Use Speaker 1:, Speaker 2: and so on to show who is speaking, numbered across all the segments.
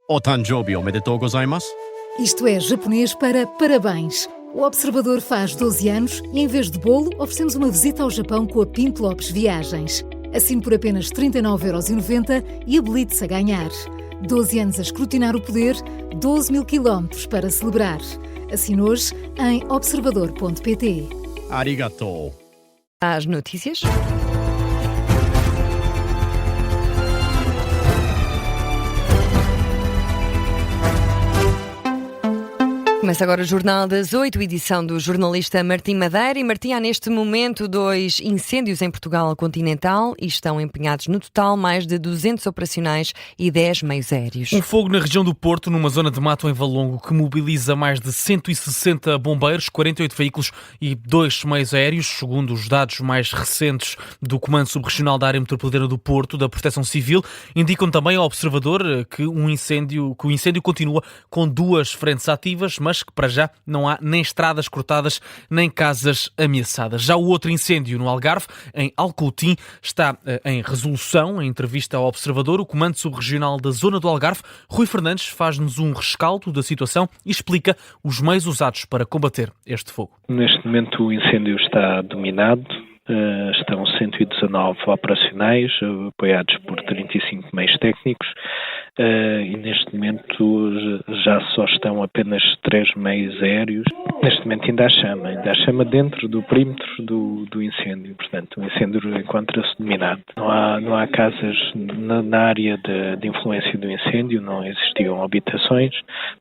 Speaker 1: O Tanjobi omedetou gozaimasu.
Speaker 2: Isto é japonês para parabéns. O Observador faz 12 anos e, em vez de bolo, oferecemos uma visita ao Japão com a Pinto Lopes Viagens. Assine por apenas 39,90€ e habilite-se a ganhar. 12 anos a escrutinar o poder, 12 mil quilómetros para celebrar. Assine hoje em observador.pt.
Speaker 1: Arigatou.
Speaker 3: Às notícias. Começa agora o Jornal das 8, edição do jornalista Martim Madeira. E Martim, há neste momento 2 incêndios em Portugal continental e estão empenhados no total mais de 200 operacionais e 10 meios aéreos.
Speaker 4: Um fogo na região do Porto, numa zona de mato em Valongo, que mobiliza mais de 160 bombeiros, 48 veículos e 2 meios aéreos, segundo os dados mais recentes do Comando Subregional da Área Metropolitana do Porto, da Proteção Civil. Indicam também ao Observador que o incêndio continua com 2 frentes ativas, mas que para já não há nem estradas cortadas, nem casas ameaçadas. Já o outro incêndio no Algarve, em Alcoutim, está em resolução. Em entrevista ao Observador, o Comando Subregional da Zona do Algarve, Rui Fernandes, faz-nos um rescaldo da situação e explica os meios usados para combater este fogo.
Speaker 5: Neste momento o incêndio está dominado. Estão 119 operacionais, apoiados por 35 meios técnicos, e neste momento já só estão apenas 3 meios aéreos. Neste momento ainda há chama dentro do perímetro do incêndio, portanto o incêndio encontra-se dominado. Não há casas na área de influência do incêndio, não existiam habitações,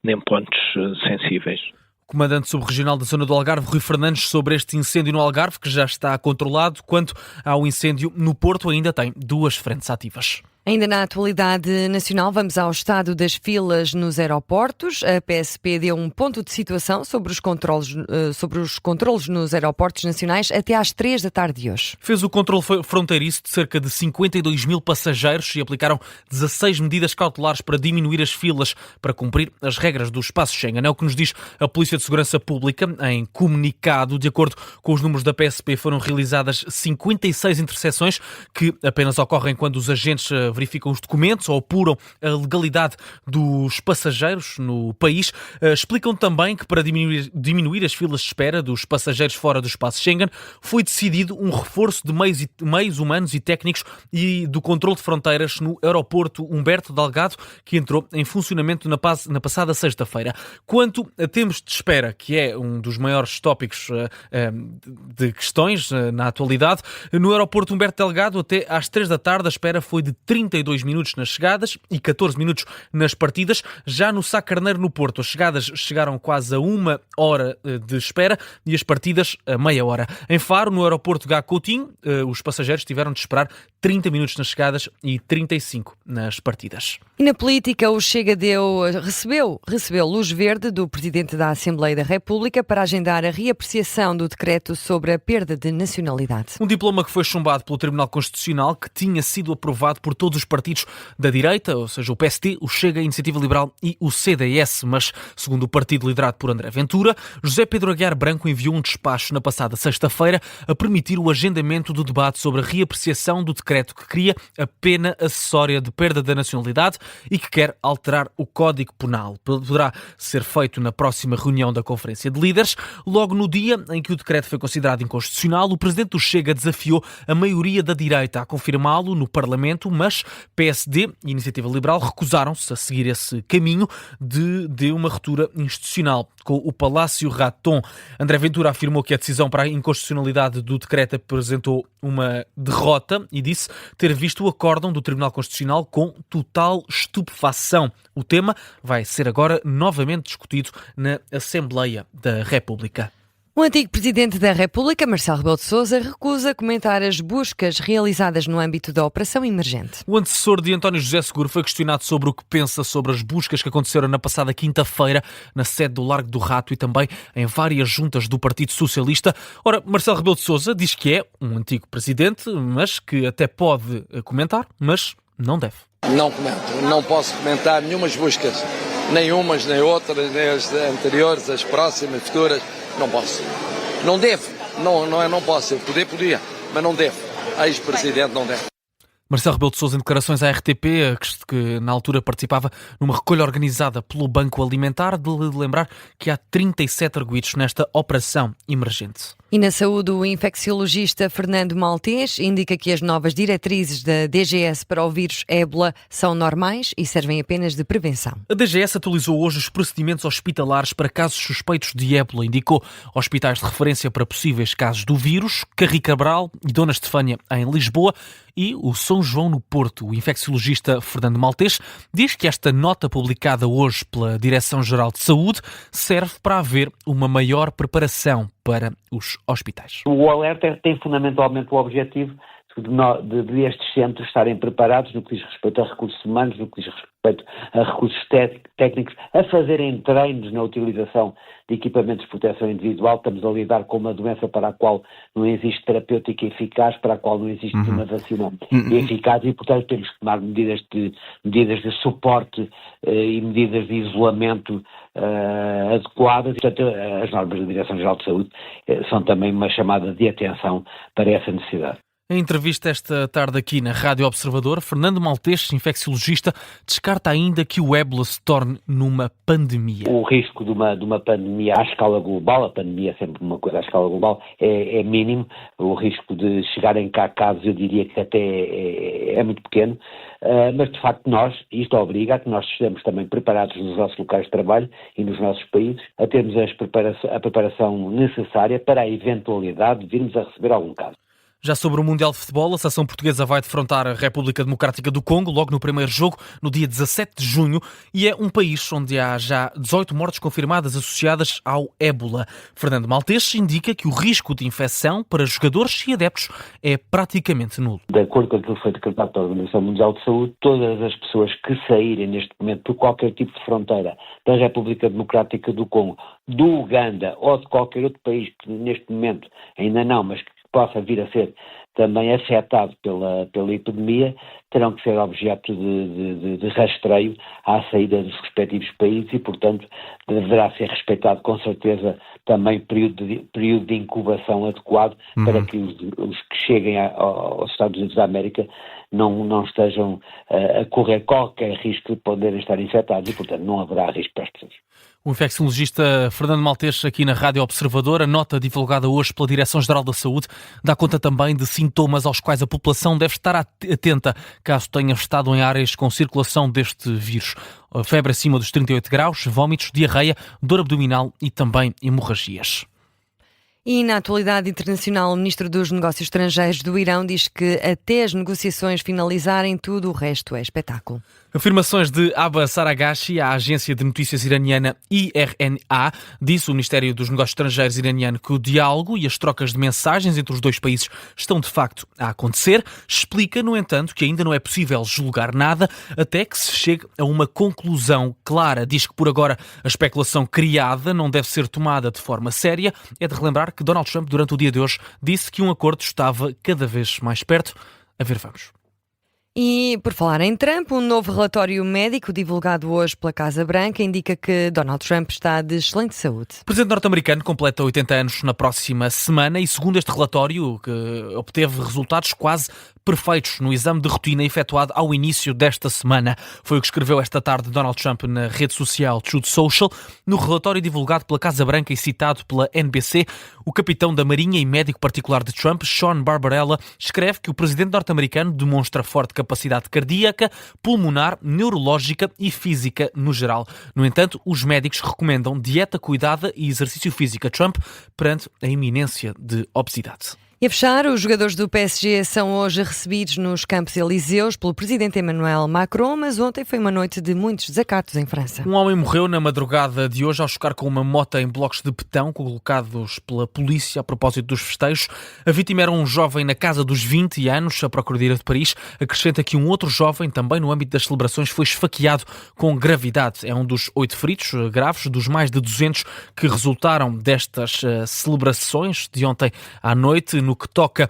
Speaker 5: nem pontos sensíveis.
Speaker 4: Comandante Subregional da Zona do Algarve, Rui Fernandes, sobre este incêndio no Algarve, que já está controlado. Quanto ao incêndio no Porto, ainda tem 2 frentes ativas.
Speaker 3: Ainda na atualidade nacional, vamos ao estado das filas nos aeroportos. A PSP deu um ponto de situação sobre os controlos nos aeroportos nacionais até às 3 da tarde de hoje.
Speaker 4: Fez o controle fronteiriço de cerca de 52 mil passageiros e aplicaram 16 medidas cautelares para diminuir as filas para cumprir as regras do espaço Schengen. É o que nos diz a Polícia de Segurança Pública em comunicado. De acordo com os números da PSP, foram realizadas 56 interseções que apenas ocorrem quando os agentes verificam os documentos ou apuram a legalidade dos passageiros no país. Explicam também que para diminuir as filas de espera dos passageiros fora do espaço Schengen foi decidido um reforço de meios humanos e técnicos e do controle de fronteiras no aeroporto Humberto Delgado, que entrou em funcionamento na passada sexta-feira. Quanto a tempos de espera, que é um dos maiores tópicos de questões na atualidade, no aeroporto Humberto Delgado até às 3 da tarde a espera foi de 32 minutos nas chegadas e 14 minutos nas partidas. Já no Sá Carneiro, no Porto, as chegadas chegaram quase a 1 hora de espera e as partidas a meia hora. Em Faro, no aeroporto Gá Coutinho, os passageiros tiveram de esperar 30 minutos nas chegadas e 35 nas partidas.
Speaker 3: E na política, o Chega recebeu luz verde do Presidente da Assembleia da República para agendar a reapreciação do decreto sobre a perda de nacionalidade.
Speaker 4: Um diploma que foi chumbado pelo Tribunal Constitucional, que tinha sido aprovado por todos os partidos da direita, ou seja, o PSD, o Chega, a Iniciativa Liberal e o CDS, mas, segundo o partido liderado por André Ventura, José Pedro Aguiar Branco enviou um despacho na passada sexta-feira a permitir o agendamento do debate sobre a reapreciação do decreto que cria a pena acessória de perda da nacionalidade e que quer alterar o Código Penal. Poderá ser feito na próxima reunião da Conferência de Líderes. Logo no dia em que o decreto foi considerado inconstitucional, o Presidente do Chega desafiou a maioria da direita a confirmá-lo no Parlamento, mas PSD e Iniciativa Liberal recusaram-se a seguir esse caminho de uma ruptura institucional com o Palácio Raton. André Ventura afirmou que a decisão para a inconstitucionalidade do decreto apresentou uma derrota e disse ter visto o acórdão do Tribunal Constitucional com total estupefação. O tema vai ser agora novamente discutido na Assembleia da República.
Speaker 3: O antigo Presidente da República, Marcelo Rebelo de Sousa, recusa comentar as buscas realizadas no âmbito da Operação Emergente.
Speaker 4: O antecessor de António José Seguro foi questionado sobre o que pensa sobre as buscas que aconteceram na passada quinta-feira na sede do Largo do Rato e também em várias juntas do Partido Socialista. Ora, Marcelo Rebelo de Sousa diz que é um antigo Presidente, mas que até pode comentar, mas não deve.
Speaker 6: Não comento, não posso comentar nenhumas buscas, nem umas, nem outras, nem as anteriores, as próximas, futuras. Não posso. Não devo. Não posso. Eu podia, mas não devo. Ex-presidente não deve.
Speaker 4: Marcelo Rebelo de Sousa, em declarações à RTP, que na altura participava numa recolha organizada pelo Banco Alimentar, de lembrar que há 37 arguidos nesta operação emergente.
Speaker 3: E na saúde, o infecciologista Fernando Maltês indica que as novas diretrizes da DGS para o vírus ébola são normais e servem apenas de prevenção.
Speaker 4: A DGS atualizou hoje os procedimentos hospitalares para casos suspeitos de ébola. Indicou hospitais de referência para possíveis casos do vírus, Carri Cabral e Dona Estefânia em Lisboa e o São João no Porto. O infecciologista Fernando Maltês diz que esta nota publicada hoje pela Direção-Geral de Saúde serve para haver uma maior preparação para os hospitais.
Speaker 7: O alerta tem fundamentalmente o objetivo de estes centros estarem preparados no que diz respeito a recursos humanos, no que diz respeito a recursos técnicos, a fazerem treinos na utilização de equipamentos de proteção individual. Estamos a lidar com uma doença para a qual não existe terapêutica eficaz, para a qual não existe uma vacina eficaz e, portanto, temos que tomar medidas de suporte e medidas de isolamento adequadas. Portanto, as normas da Direção-Geral de Saúde são também uma chamada de atenção para essa necessidade.
Speaker 4: Em entrevista esta tarde aqui na Rádio Observador, Fernando Maltês, infecciologista, descarta ainda que o ébola se torne numa pandemia.
Speaker 7: O risco de uma pandemia à escala global, a pandemia é sempre uma coisa à escala global, é mínimo. O risco de chegarem cá casos, eu diria que até é muito pequeno, mas de facto isto obriga a que nós estejamos também preparados nos nossos locais de trabalho e nos nossos países, a termos a preparação necessária para a eventualidade de virmos a receber algum caso.
Speaker 4: Já sobre o Mundial de Futebol, a seleção portuguesa vai defrontar a República Democrática do Congo logo no primeiro jogo, no dia 17 de junho, e é um país onde há já 18 mortes confirmadas associadas ao ébola. Fernando Maltês indica que o risco de infecção para jogadores e adeptos é praticamente nulo.
Speaker 7: De acordo com aquilo que foi decretado pela Organização Mundial de Saúde, todas as pessoas que saírem neste momento por qualquer tipo de fronteira da República Democrática do Congo, do Uganda ou de qualquer outro país que neste momento ainda não, mas que possa vir a ser também afetado pela epidemia, terão que ser objeto de rastreio à saída dos respectivos países e, portanto, deverá ser respeitado com certeza também período de incubação adequado para que os que cheguem aos Estados Unidos da América não estejam a correr qualquer risco de poderem estar infectados e, portanto, não haverá risco para as pessoas.
Speaker 4: O infecciologista Fernando Maltês aqui na Rádio Observador. A nota divulgada hoje pela Direção-Geral da Saúde dá conta também de sintomas aos quais a população deve estar atenta caso tenha estado em áreas com circulação deste vírus. Febre acima dos 38 graus, vômitos, diarreia, dor abdominal e também hemorragias.
Speaker 3: E na atualidade internacional, o Ministro dos Negócios Estrangeiros do Irão diz que até as negociações finalizarem, tudo o resto é espetáculo.
Speaker 4: Afirmações de Abbas Araghachi à agência de notícias iraniana IRNA. Disse o Ministério dos Negócios Estrangeiros iraniano que o diálogo e as trocas de mensagens entre os dois países estão de facto a acontecer. Explica, no entanto, que ainda não é possível julgar nada até que se chegue a uma conclusão clara. Diz que por agora a especulação criada não deve ser tomada de forma séria. É de relembrar que Donald Trump, durante o dia de hoje, disse que um acordo estava cada vez mais perto. A ver, vamos.
Speaker 3: E, por falar em Trump, um novo relatório médico divulgado hoje pela Casa Branca indica que Donald Trump está de excelente saúde.
Speaker 4: O presidente norte-americano completa 80 anos na próxima semana e, segundo este relatório, que obteve resultados quase perfeitos no exame de rotina efetuado ao início desta semana. Foi o que escreveu esta tarde Donald Trump na rede social Truth Social. No relatório divulgado pela Casa Branca e citado pela NBC, o capitão da Marinha e médico particular de Trump, Sean Barbarella, escreve que o presidente norte-americano demonstra forte capacidade cardíaca, pulmonar, neurológica e física no geral. No entanto, os médicos recomendam dieta cuidada e exercício físico a Trump perante a iminência de obesidade.
Speaker 3: E a fechar, os jogadores do PSG são hoje recebidos nos Campos Elíseos pelo presidente Emmanuel Macron, mas ontem foi uma noite de muitos desacatos em França.
Speaker 4: Um homem morreu na madrugada de hoje ao chocar com uma moto em blocos de betão colocados pela polícia a propósito dos festejos. A vítima era um jovem na casa dos 20 anos, a Procuradoria de Paris acrescenta que um outro jovem, também no âmbito das celebrações, foi esfaqueado com gravidade. É um dos 8 feridos graves, dos mais de 200 que resultaram destas celebrações de ontem à noite. No que toca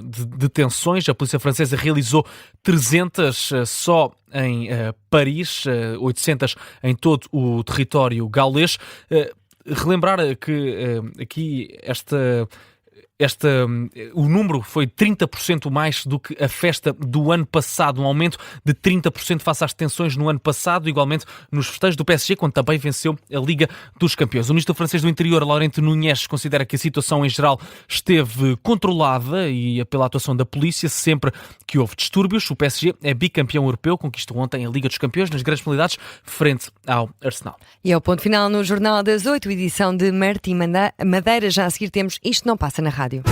Speaker 4: de detenções, a polícia francesa realizou 300 só em Paris, 800 em todo o território gaulês. Relembrar que aqui o número foi 30% mais do que a festa do ano passado, um aumento de 30% face às detenções no ano passado, igualmente nos festejos do PSG, quando também venceu a Liga dos Campeões. O ministro francês do Interior, Laurent Nunez, considera que a situação em geral esteve controlada e pela atuação da polícia sempre que houve distúrbios. O PSG é bicampeão europeu, conquistou ontem a Liga dos Campeões nas grandes penalidades frente ao Arsenal.
Speaker 3: E é o ponto final no Jornal das 8, edição de Martim Madeira. Já a seguir temos Isto Não Passa na Rádio.